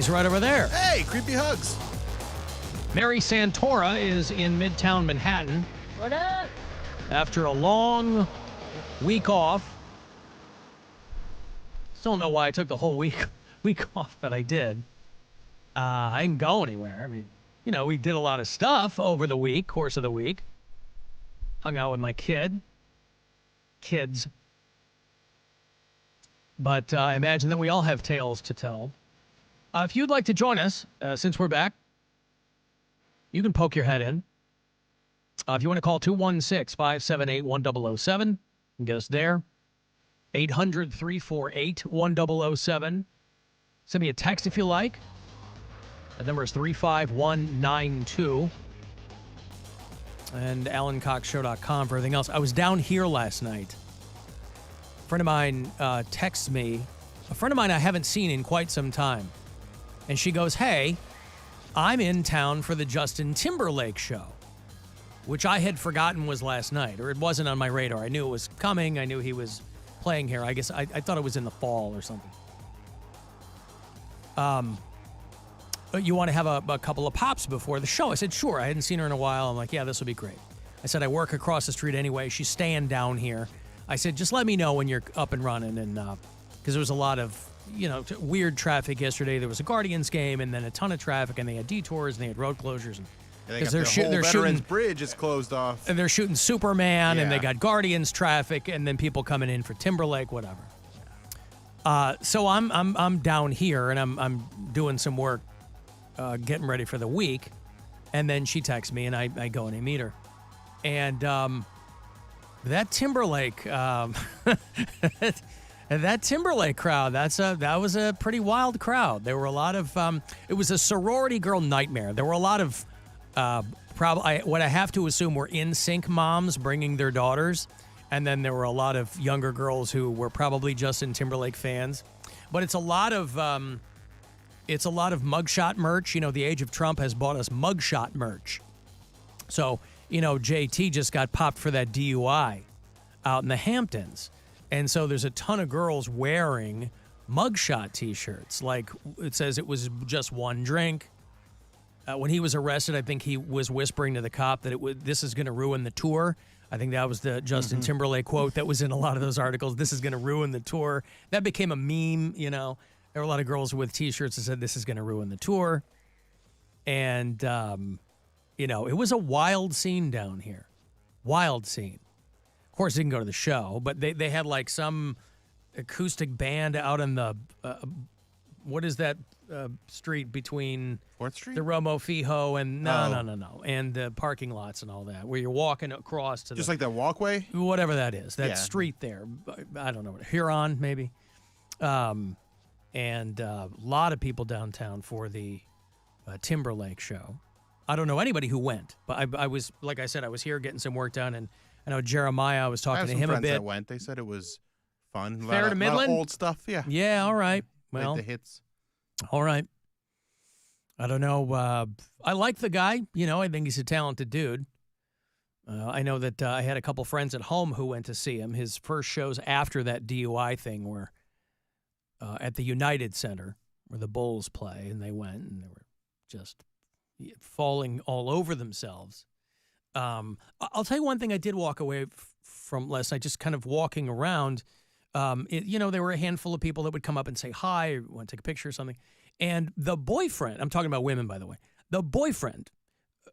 He's right over there. Hey, creepy hugs. Mary Santora is in Midtown Manhattan. What up? After a long week off. Still don't know why I took the whole week off, but I did. I didn't go anywhere. I mean, you know, we did a lot of stuff over the course of the week. Hung out with my kids. But I imagine that we all have tales to tell. If you'd like to join us, since we're back, you can poke your head in. If you want to call 216-578-1007 and get us there. 800-348-1007. Send me a text if you like. The number is 35192. And AlanCoxShow.com for everything else. I was down here last night. A friend of mine texts me. A friend of mine I haven't seen in quite some time. And she goes, hey, I'm in town for the Justin Timberlake show, which I had forgotten was last night, or it wasn't on my radar. I knew it was coming. I knew he was playing here. I guess I thought it was in the fall or something. You want to have a couple of pops before the show? I said, sure. I hadn't seen her in a while. I'm like, yeah, this will be great. I said, I work across the street anyway. She's staying down here. I said, just let me know when you're up and running. And because there was a lot of, weird traffic yesterday. There was a Guardians game and then a ton of traffic, and they had detours and they had road closures. And because the whole Veterans Bridge is closed off. And they're shooting Superman, and they got Guardians traffic, and then people coming in for Timberlake, whatever. So I'm down here, and I'm doing some work, getting ready for the week, and then she texts me, and I go and I meet her, and that Timberlake, that Timberlake crowd, that was a pretty wild crowd. There were a lot of it was a sorority girl nightmare. There were a lot of what I have to assume were in-sync moms bringing their daughters, and then there were a lot of younger girls who were probably Justin Timberlake fans. But it's a lot of mugshot merch. The age of Trump has bought us mugshot merch. So JT just got popped for that DUI out in the Hamptons, and so there's a ton of girls wearing mugshot T-shirts. Like it says it was just one drink. When he was arrested, I think he was whispering to the cop that this is going to ruin the tour. I think that was the Justin Timberlake quote that was in a lot of those articles. This is going to ruin the tour. That became a meme, There were a lot of girls with T-shirts that said this is going to ruin the tour. And, it was a wild scene down here. Wild scene. Of course, they didn't go to the show, but they had like some acoustic band out in the, what is that street between 4th Street? The Romo Fijo and no, and the parking lots and all that, where you're walking across to just like that walkway, whatever that is, that street there. I don't know, Huron maybe, and a lot of people downtown for the Timberlake show. I don't know anybody who went, but I was, like I said, I was here getting some work done, and I know Jeremiah. I was talking to him a bit. That went. They said it was fun. Fair to Midland, a lot of old stuff. Yeah. Yeah. All right. Well, like the hits. All right. I don't know. I like the guy. I think he's a talented dude. I know that I had a couple friends at home who went to see him. His first shows after that DUI thing were at the United Center, where the Bulls play, and they went, and they were just falling all over themselves. I'll tell you one thing I did walk away from last night, just kind of walking around. There were a handful of people that would come up and say hi, or want to take a picture or something. And the boyfriend, I'm talking about women, by the way, the boyfriend,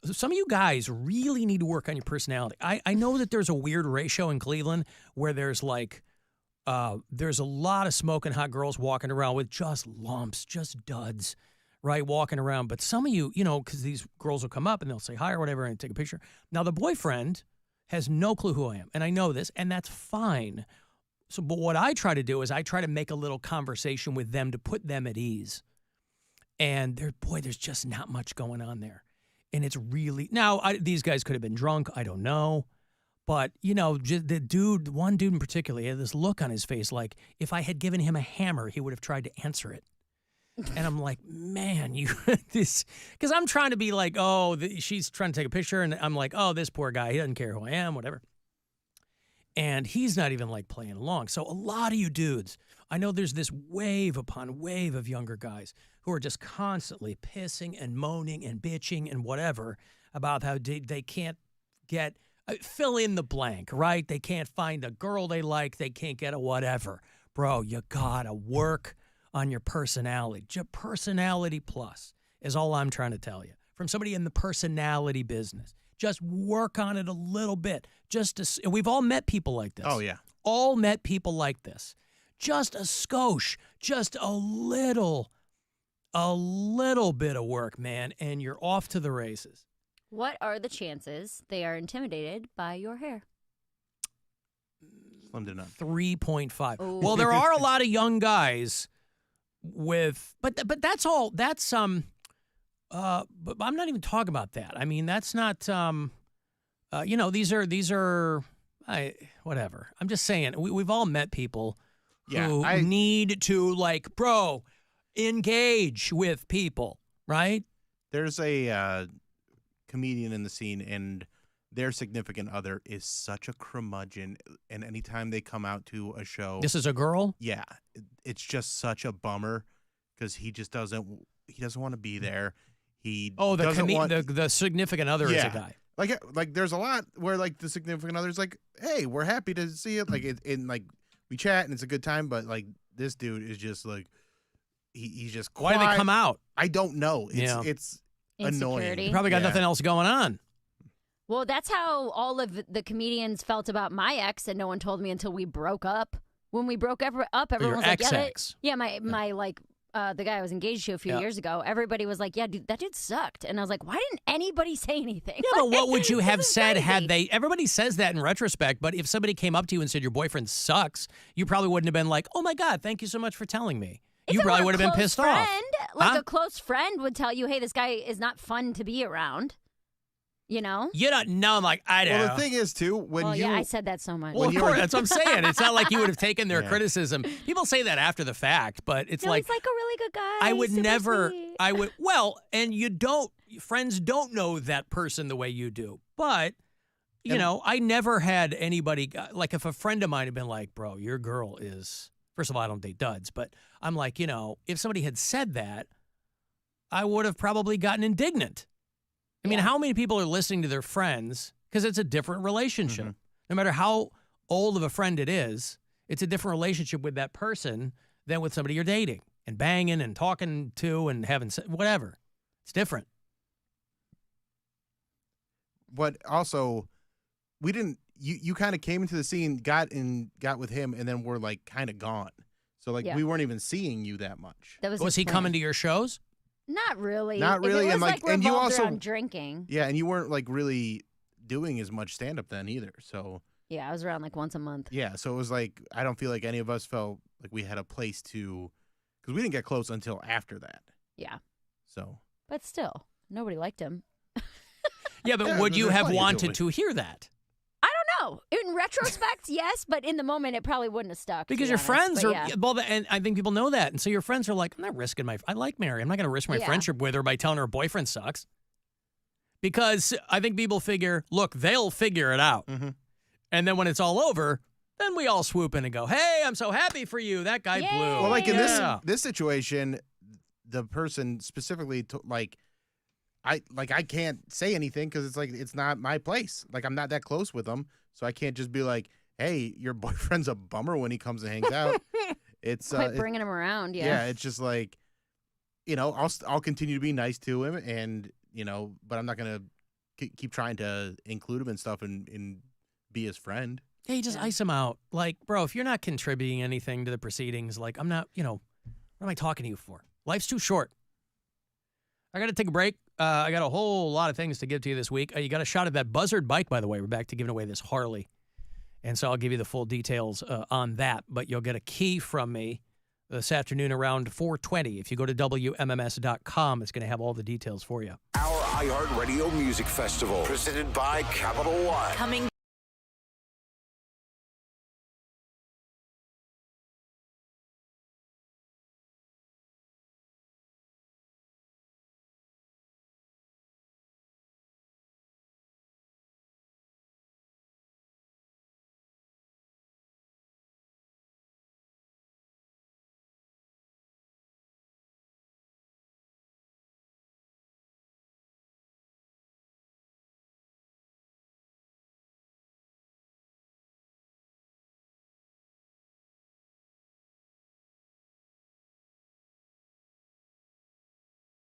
some of you guys really need to work on your personality. I know that there's a weird ratio in Cleveland where there's there's a lot of smoking hot girls walking around with just lumps, just duds, right, walking around. But some of you, because these girls will come up and they'll say hi or whatever and take a picture. Now, the boyfriend has no clue who I am, and I know this, and that's fine. So, but what I try to do is I try to make a little conversation with them to put them at ease. And there's just not much going on there. And it's really, now, these guys could have been drunk. I don't know. But, just one dude in particular, he had this look on his face like if I had given him a hammer, he would have tried to answer it. And I'm like, man, because I'm trying to be like, she's trying to take a picture. And I'm like, this poor guy, he doesn't care who I am, whatever. And he's not even like playing along. So a lot of you dudes, I know there's this wave upon wave of younger guys who are just constantly pissing and moaning and bitching and whatever about how they can't get, fill in the blank, right? They can't find a girl they like. They can't get a whatever. Bro, you gotta work on your personality. Personality plus is all I'm trying to tell you. From somebody in the personality business. Just work on it a little bit. And we've all met people like this. Oh, yeah. All met people like this. Just a skosh, just a little bit of work, man, and you're off to the races. What are the chances they are intimidated by your hair? Slim to none. 3.5. Ooh. Well, there are a lot of young guys but that's all. That's but I'm not even talking about that. I mean, that's not these are whatever. I'm just saying we've all met people who need to, like, bro, engage with people, right? There's a comedian in the scene, and their significant other is such a curmudgeon, and anytime they come out to a show... This is a girl? Yeah. It's just such a bummer because he just doesn't want to be there. The significant other is a guy. Like there's a lot where, like, the significant other's like, hey, we're happy to see it. Like, like, we chat and it's a good time, but, like, this dude is just, like, he's just quiet. Why do they come out? I don't know. It's annoying. You probably got nothing else going on. Well, that's how all of the comedians felt about my ex, and no one told me until we broke up. When we broke up, everyone was like, the guy I was engaged to a few years ago, everybody was like, yeah, dude, that dude sucked. And I was like, why didn't anybody say anything? Yeah, but what would you have said had they... Everybody says that in retrospect, but if somebody came up to you and said your boyfriend sucks, you probably wouldn't have been like, oh, my God, thank you so much for telling me. You probably would have been pissed off. Like a close friend would tell you, hey, this guy is not fun to be around. You know? You don't know. I'm like, I know. Well, the thing is, too, I said that so much. Well, of course, that's what I'm saying. It's not like you would have taken their criticism. People say that after the fact, but it's like... he's like a really good guy. I would never... Sweet. And you don't... Friends don't know that person the way you do. But, you know, I never had anybody... Like, if a friend of mine had been like, bro, your girl is... First of all, I don't date duds, but I'm like, you know, if somebody had said that, I would have probably gotten indignant. I mean, how many people are listening to their friends? Because it's a different relationship. Mm-hmm. No matter how old of a friend it is, it's a different relationship with that person than with somebody you're dating and banging and talking to and having whatever. It's different. But also, we didn't. You kind of came into the scene, got with him, and then we're like kind of gone. So like we weren't even seeing you that much. Was he coming to your shows? Not really. Not really. It was and you also around drinking. Yeah, and you weren't like really doing as much stand up then either. So yeah, I was around like once a month. Yeah, so it was like I don't feel like any of us felt like we had a place to, because we didn't get close until after that. Yeah. So. But still, nobody liked him. Yeah, but would you have wanted to hear that? No. In retrospect, yes, but in the moment, it probably wouldn't have stuck. Because your friends are, and I think people know that. And so your friends are like, I'm not risking I like Mary. I'm not going to risk my friendship with her by telling her boyfriend sucks. Because I think people figure, look, they'll figure it out. Mm-hmm. And then when it's all over, then we all swoop in and go, hey, I'm so happy for you. That guy blew. Well, like in this situation, the person specifically, I can't say anything because it's like it's not my place. Like I'm not that close with them, so I can't just be like, "Hey, your boyfriend's a bummer when he comes and hangs out." It's bringing him around. Yeah, it's just like, you know, I'll continue to be nice to him, and you know, but I'm not gonna keep trying to include him and stuff and be his friend. Hey, just ice him out. Like, bro, if you're not contributing anything to the proceedings, like I'm not, you know, what am I talking to you for? Life's too short. I got to take a break. I got a whole lot of things to give to you this week. You got a shot at that Buzzard bike, by the way. We're back to giving away this Harley. And so I'll give you the full details on that. But you'll get a key from me this afternoon around 4:20. If you go to WMMS.com, it's going to have all the details for you. Our iHeartRadio Music Festival, presented by Capital One. Coming